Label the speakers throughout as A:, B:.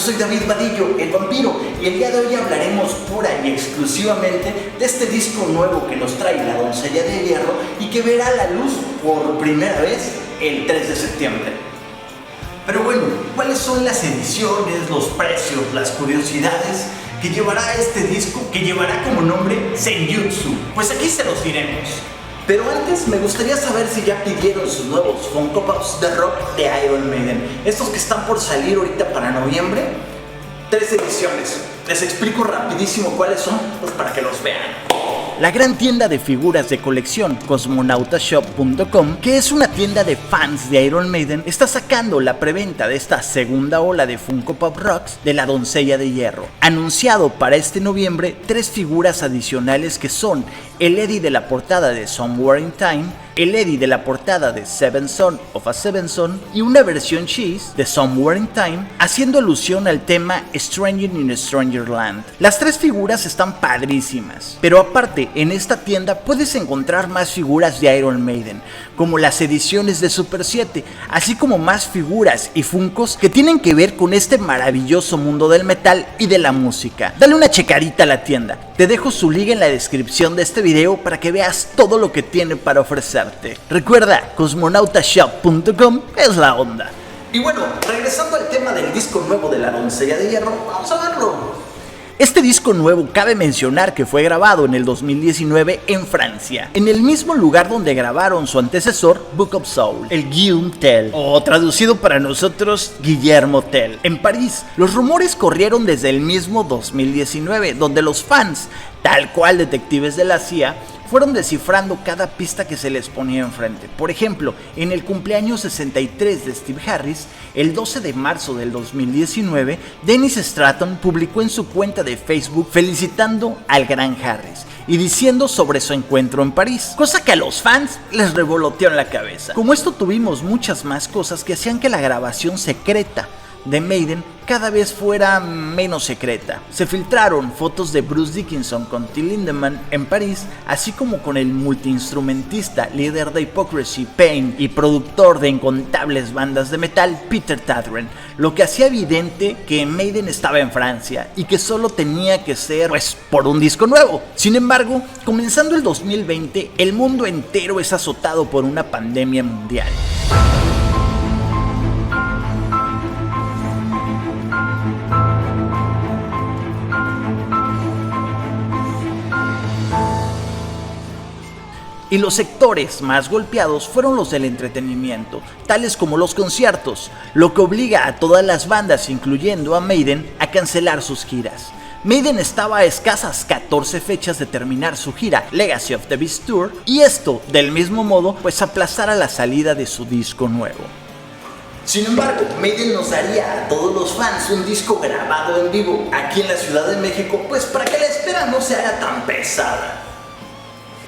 A: soy David Vadillo, el vampiro, y el día de hoy hablaremos pura y exclusivamente de este disco nuevo que nos trae La Doncella de Hierro y que verá la luz por primera vez el 3 de septiembre. Pero bueno, ¿cuáles son las ediciones, los precios, las curiosidades que llevará este disco, que llevará como nombre Senjutsu? Pues aquí se los diremos. Pero antes me gustaría saber si ya pidieron sus nuevos Funko Pops de rock de Iron Maiden. Estos que están por salir ahorita para noviembre. 3 ediciones. Les explico rapidísimo cuáles son, pues para que los vean. La gran tienda de figuras de colección Cosmonautashop.com, que es una tienda de fans de Iron Maiden, está sacando la preventa de esta segunda ola de Funko Pop Rocks de La Doncella de Hierro. Anunciado para este noviembre 3 figuras adicionales que son el Eddie de la portada de Somewhere in Time, el Eddie de la portada de Seventh Son of a Seventh Son y una versión Cheese de Somewhere in Time, haciendo alusión al tema Stranging in a Stranger Land. Las 3 figuras están padrísimas, pero aparte en esta tienda puedes encontrar más figuras de Iron Maiden, como las ediciones de Super 7, así como más figuras y funcos que tienen que ver con este maravilloso mundo del metal y de la música. Dale una checadita a la tienda, te dejo su liga en la descripción de este video para que veas todo lo que tiene para ofrecerte. Recuerda, Cosmonautashop.com es la onda. Y bueno, regresando al tema del disco nuevo de La Doncella de Hierro, vamos a verlo. Este disco nuevo cabe mencionar que fue grabado en el 2019 en Francia, en el mismo lugar donde grabaron su antecesor Book of Soul, el Guillaume Tell, o traducido para nosotros Guillermo Tell, en París. Los rumores corrieron desde el mismo 2019, donde los fans, tal cual detectives de la CIA, fueron descifrando cada pista que se les ponía enfrente. Por ejemplo, en el cumpleaños 63 de Steve Harris, el 12 de marzo del 2019, Dennis Stratton publicó en su cuenta de Facebook felicitando al gran Harris y diciendo sobre su encuentro en París, cosa que a los fans les revoloteó en la cabeza. Como esto tuvimos muchas más cosas que hacían que la grabación secreta de Maiden cada vez fuera menos secreta. Se filtraron fotos de Bruce Dickinson con Till Lindemann en París, así como con el multiinstrumentista, líder de Hypocrisy, Pain y productor de incontables bandas de metal, Peter Tatren, lo que hacía evidente que Maiden estaba en Francia y que solo tenía que ser, pues, por un disco nuevo. Sin embargo, comenzando el 2020, el mundo entero es azotado por una pandemia mundial. Y los sectores más golpeados fueron los del entretenimiento, tales como los conciertos, lo que obliga a todas las bandas, incluyendo a Maiden, a cancelar sus giras. Maiden estaba a escasas 14 fechas de terminar su gira Legacy of the Beast Tour, y esto, del mismo modo, pues aplazara la salida de su disco nuevo. Sin embargo, Maiden nos daría a todos los fans un disco grabado en vivo aquí en la Ciudad de México, pues para que la espera no se haga tan pesada.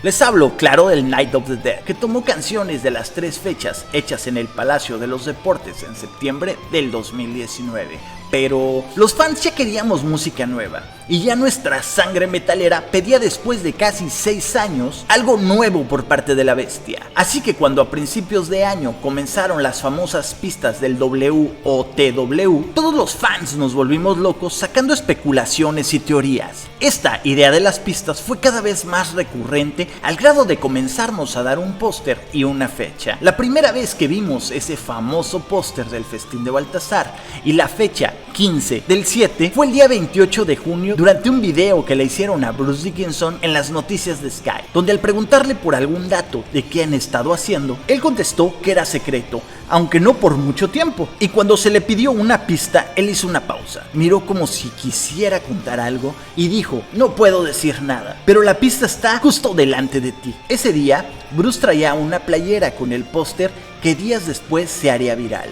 A: Les hablo, claro, del Night of the Dead, que tomó canciones de las 3 fechas hechas en el Palacio de los Deportes en septiembre del 2019. Pero los fans ya queríamos música nueva, y ya nuestra sangre metalera pedía, después de casi 6 años, algo nuevo por parte de la bestia. Así que cuando a principios de año comenzaron las famosas pistas del WOTW, todos los fans nos volvimos locos sacando especulaciones y teorías. Esta idea de las pistas fue cada vez más recurrente, al grado de comenzarnos a dar un póster y una fecha. La primera vez que vimos ese famoso póster del Festín de Baltasar y la fecha 15 del 7 fue el día 28 de junio, durante un video que le hicieron a Bruce Dickinson en las noticias de Sky, donde al preguntarle por algún dato de qué han estado haciendo, él contestó que era secreto, aunque no por mucho tiempo. Y cuando se le pidió una pista, él hizo una pausa, miró como si quisiera contar algo y dijo: no puedo decir nada, pero la pista está justo delante de ti. Ese día, Bruce traía una playera con el póster que días después se haría viral.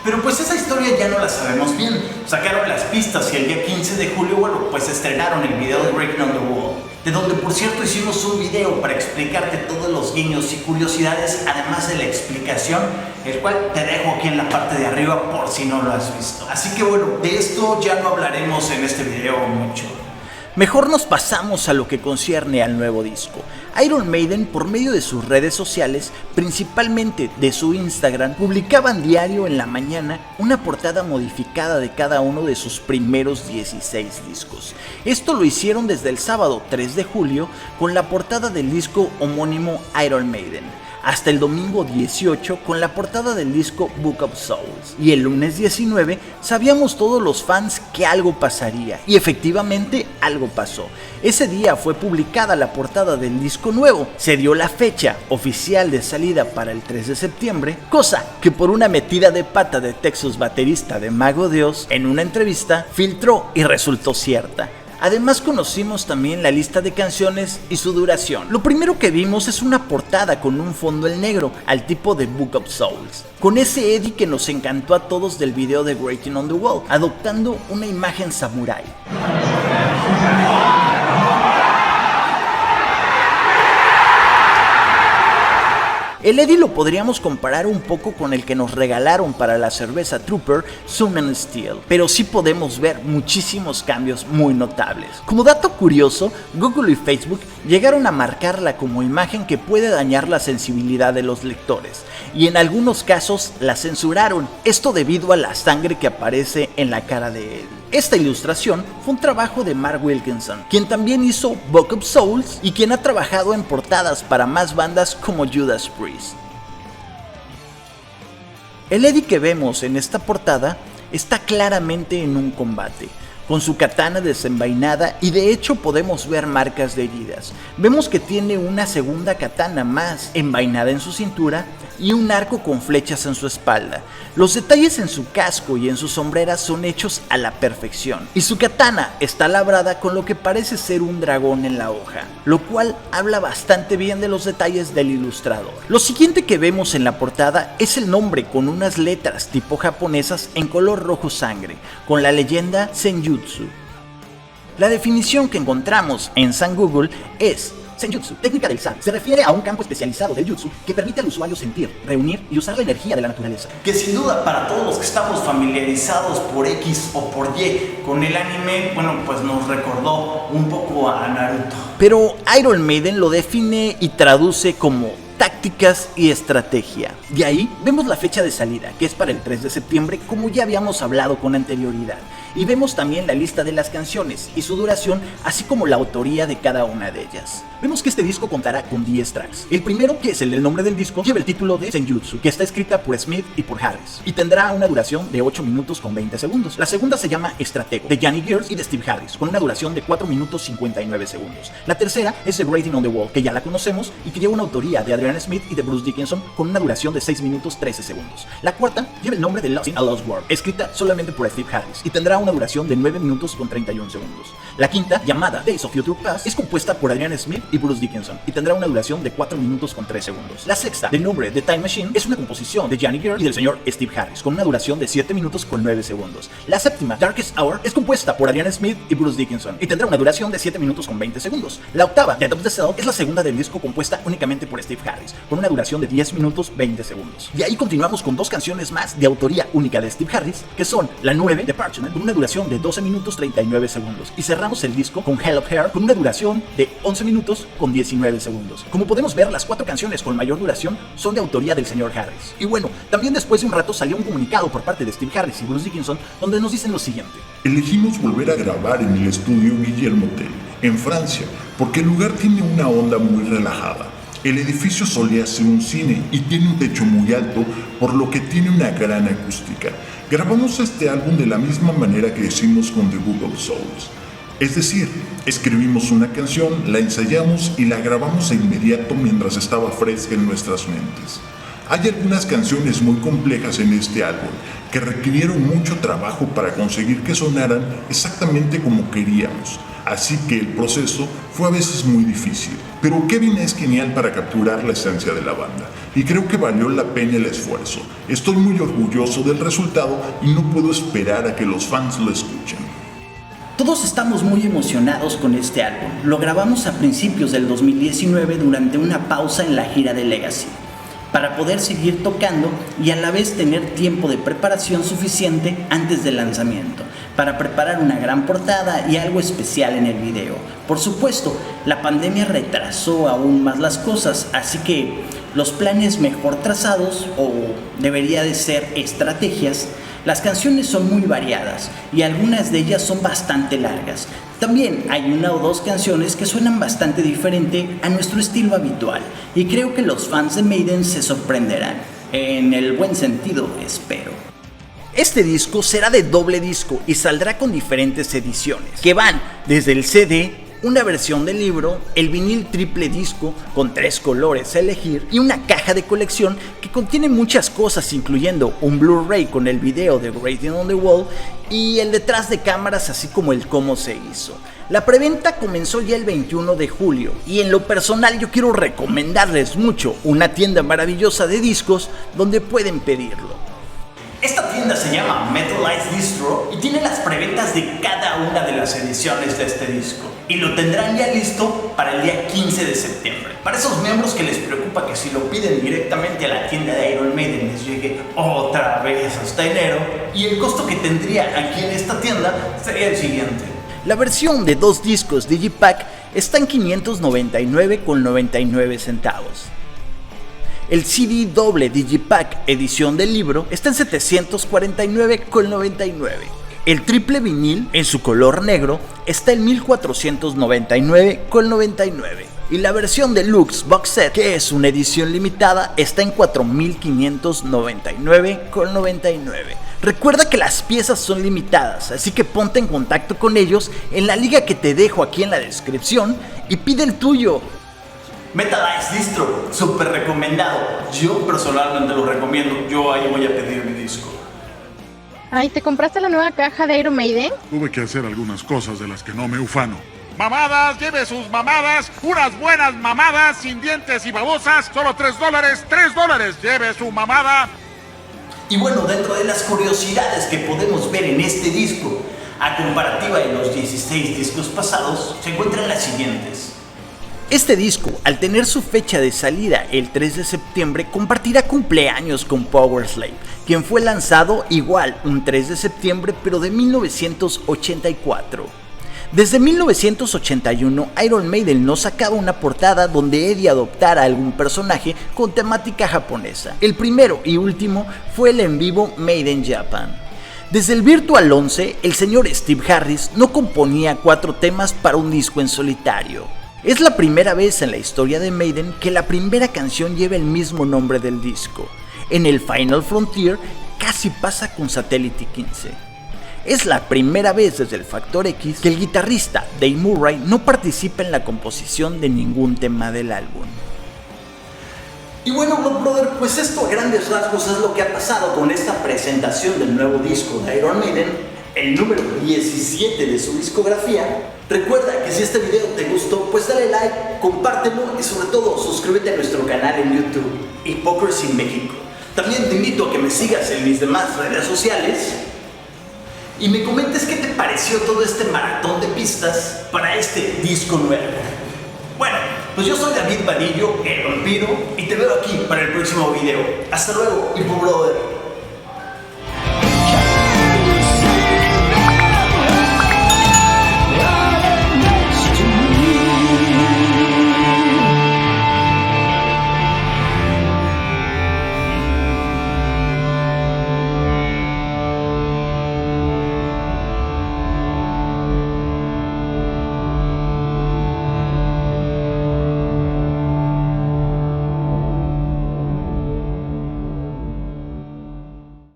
A: Pero pues esa historia ya no la sabemos bien. Sacaron las pistas y el día 15 de julio, bueno, pues estrenaron el video de Breaking on the Wall, de donde por cierto hicimos un video para explicarte todos los guiños y curiosidades, además de la explicación, el cual te dejo aquí en la parte de arriba por si no lo has visto. Así que bueno, de esto ya no hablaremos en este video mucho. Mejor nos pasamos a lo que concierne al nuevo disco. Iron Maiden, por medio de sus redes sociales, principalmente de su Instagram, publicaban diario en la mañana una portada modificada de cada uno de sus primeros 16 discos. Esto lo hicieron desde el sábado 3 de julio con la portada del disco homónimo Iron Maiden, hasta el domingo 18 con la portada del disco Book of Souls. Y el lunes 19 sabíamos todos los fans que algo pasaría, y efectivamente algo pasó. Ese día fue publicada la portada del disco nuevo, se dio la fecha oficial de salida para el 3 de septiembre, cosa que por una metida de pata de Texas, baterista de Mago de Oz, en una entrevista filtró y resultó cierta. Además conocimos también la lista de canciones y su duración. Lo primero que vimos es una portada con un fondo en negro, al tipo de Book of Souls, con ese Eddie que nos encantó a todos del video de Writing on the Wall, adoptando una imagen samurái. El Eddie lo podríamos comparar un poco con el que nos regalaron para la cerveza Trooper, Sun and Steel, pero sí podemos ver muchísimos cambios muy notables. Como dato curioso, Google y Facebook llegaron a marcarla como imagen que puede dañar la sensibilidad de los lectores, y en algunos casos la censuraron, esto debido a la sangre que aparece en la cara de Eddie. Esta ilustración fue un trabajo de Mark Wilkinson, quien también hizo Book of Souls y quien ha trabajado en portadas para más bandas como Judas Priest. El Eddie que vemos en esta portada está claramente en un combate, con su katana desenvainada, y de hecho podemos ver marcas de heridas. Vemos que tiene una segunda katana más envainada en su cintura y un arco con flechas en su espalda. Los detalles en su casco y en sus sombreras son hechos a la perfección, y su katana está labrada con lo que parece ser un dragón en la hoja, lo cual habla bastante bien de los detalles del ilustrador. Lo siguiente que vemos en la portada es el nombre con unas letras tipo japonesas en color rojo sangre, con la leyenda Senjutsu. La definición que encontramos en San Google es: Senjutsu, técnica del San, se refiere a un campo especializado del jutsu que permite al usuario sentir, reunir y usar la energía de la naturaleza.
B: Que sin duda para todos los que estamos familiarizados por X o por Y con el anime, bueno, pues nos recordó un poco a Naruto.
A: Pero Iron Maiden lo define y traduce como tácticas y estrategia. De ahí vemos la fecha de salida, que es para el 3 de septiembre, como ya habíamos hablado con anterioridad. Y vemos también la lista de las canciones y su duración, así como la autoría de cada una de ellas. Vemos que este disco contará con 10 tracks. El primero, que es el del nombre del disco, lleva el título de Senjutsu, que está escrita por Smith y por Harris, y tendrá una duración de 8 minutos con 20 segundos. La segunda se llama Estratego, de Johnny Gears y de Steve Harris, con una duración de 4 minutos 59 segundos. La tercera es The Writing on the Wall, que ya la conocemos y que lleva una autoría de Adrian Smith y de Bruce Dickinson, con una duración de 6 minutos 13 segundos. La cuarta lleva el nombre de Lost in a Lost World, escrita solamente por Steve Harris, y tendrá una duración de 9 minutos con 31 segundos. La quinta, llamada Days of Future Past, es compuesta por Adrian Smith y Bruce Dickinson, y tendrá una duración de 4 minutos con 3 segundos. La sexta, de nombre The Time Machine, es una composición de Johnny Gears y del señor Steve Harris, con una duración de 7 minutos con 9 segundos. La séptima, Darkest Hour, es compuesta por Adrian Smith y Bruce Dickinson, y tendrá una duración de 7 minutos con 20 segundos. La octava, Death of the Cell, es la segunda del disco, compuesta únicamente por Steve Harris, con una duración de 10 minutos 20 segundos. Y ahí continuamos con dos canciones más de autoría única de Steve Harris, que son la 9 de Parchment, con una duración de 12 minutos 39 segundos, y cerramos el disco con Hell of Hair, con una duración de 11 minutos con 19 segundos. Como podemos ver, las 4 canciones con mayor duración son de autoría del señor Harris. Y bueno, también después de un rato salió un comunicado por parte de Steve Harris y Bruce Dickinson, donde nos dicen lo siguiente:
C: elegimos volver a grabar en el estudio Guillermo Tell, en Francia, porque el lugar tiene una onda muy relajada. El edificio solía ser un cine y tiene un techo muy alto, por lo que tiene una gran acústica. Grabamos este álbum de la misma manera que hicimos con The Book of Souls. Es decir, escribimos una canción, la ensayamos y la grabamos de inmediato mientras estaba fresca en nuestras mentes. Hay algunas canciones muy complejas en este álbum que requirieron mucho trabajo para conseguir que sonaran exactamente como queríamos, así que el proceso fue a veces muy difícil. Pero Kevin es genial para capturar la esencia de la banda, y creo que valió la pena el esfuerzo. Estoy muy orgulloso del resultado y no puedo esperar a que los fans lo escuchen.
A: Todos estamos muy emocionados con este álbum. Lo grabamos a principios del 2019 durante una pausa en la gira de Legacy. para poder seguir tocando y a la vez tener tiempo de preparación suficiente antes del lanzamiento, para preparar una gran portada y algo especial en el video. Por supuesto, la pandemia retrasó aún más las cosas, así que los planes mejor trazados, o debería de ser estrategias, las canciones son muy variadas y algunas de ellas son bastante largas. También hay una o dos canciones que suenan bastante diferente a nuestro estilo habitual y creo que los fans de Maiden se sorprenderán, en el buen sentido, espero. Este disco será de doble disco y saldrá con diferentes ediciones, que van desde el CD, una versión del libro, el vinil triple disco con 3 colores a elegir y una caja de colección que contiene muchas cosas, incluyendo un Blu-ray con el video de Writing on the Wall y el detrás de cámaras, así como el cómo se hizo. La preventa comenzó ya el 21 de julio y en lo personal yo quiero recomendarles mucho una tienda maravillosa de discos donde pueden pedirlo.
B: Esta tienda se llama Metalized Distro y tiene las preventas de cada una de las ediciones de este disco. Y lo tendrán ya listo para el día 15 de septiembre. Para esos miembros que les preocupa que si lo piden directamente a la tienda de Iron Maiden les llegue otra vez hasta enero, y el costo que tendría aquí en esta tienda sería el siguiente.
A: La versión de 2 discos Digipack está en 599,99 centavos. El CD doble Digipack edición del libro está en 749,99. El triple vinil en su color negro está en 1499,99. Y la versión deluxe box set, que es una edición limitada, está en 4599,99. Recuerda que las piezas son limitadas, así que ponte en contacto con ellos en la liga que te dejo aquí en la descripción y pide el tuyo.
B: Metalized Distro, súper recomendado. Yo personalmente lo recomiendo. Yo ahí voy a pedir mi disco.
D: Ay, ¿te compraste la nueva caja de Iron Maiden?
C: Tuve que hacer algunas cosas de las que no me ufano. Mamadas, lleve sus mamadas, unas buenas mamadas sin dientes y babosas, solo $3, $3, lleve su mamada.
B: Y bueno, dentro de las curiosidades que podemos ver en este disco, a comparativa de los 16 discos pasados, se encuentran las siguientes.
A: Este disco, al tener su fecha de salida el 3 de septiembre, compartirá cumpleaños con Powerslave, quien fue lanzado igual un 3 de septiembre pero de 1984. Desde 1981, Iron Maiden no sacaba una portada donde Eddie adoptara algún personaje con temática japonesa. El primero y último fue el en vivo Made in Japan. Desde el Virtual 11, el señor Steve Harris no componía 4 temas para un disco en solitario. Es la primera vez en la historia de Maiden que la primera canción lleva el mismo nombre del disco. En el Final Frontier casi pasa con Satellite 15. Es la primera vez desde el Factor X que el guitarrista Dave Murray no participa en la composición de ningún tema del álbum. Y bueno, brother, pues esto a grandes rasgos es lo que ha pasado con esta presentación del nuevo disco de Iron Maiden, el número 17 de su discografía. Recuerda que si este video te gustó, pues dale like, compártelo y sobre todo suscríbete a nuestro canal en YouTube, Hypocrisy México. También te invito a que me sigas en mis demás redes sociales y me comentes qué te pareció todo este maratón de pistas para este disco nuevo. Bueno, pues yo soy David Vadillo, el vampiro, y te veo aquí para el próximo video. Hasta luego, Hypo Brother.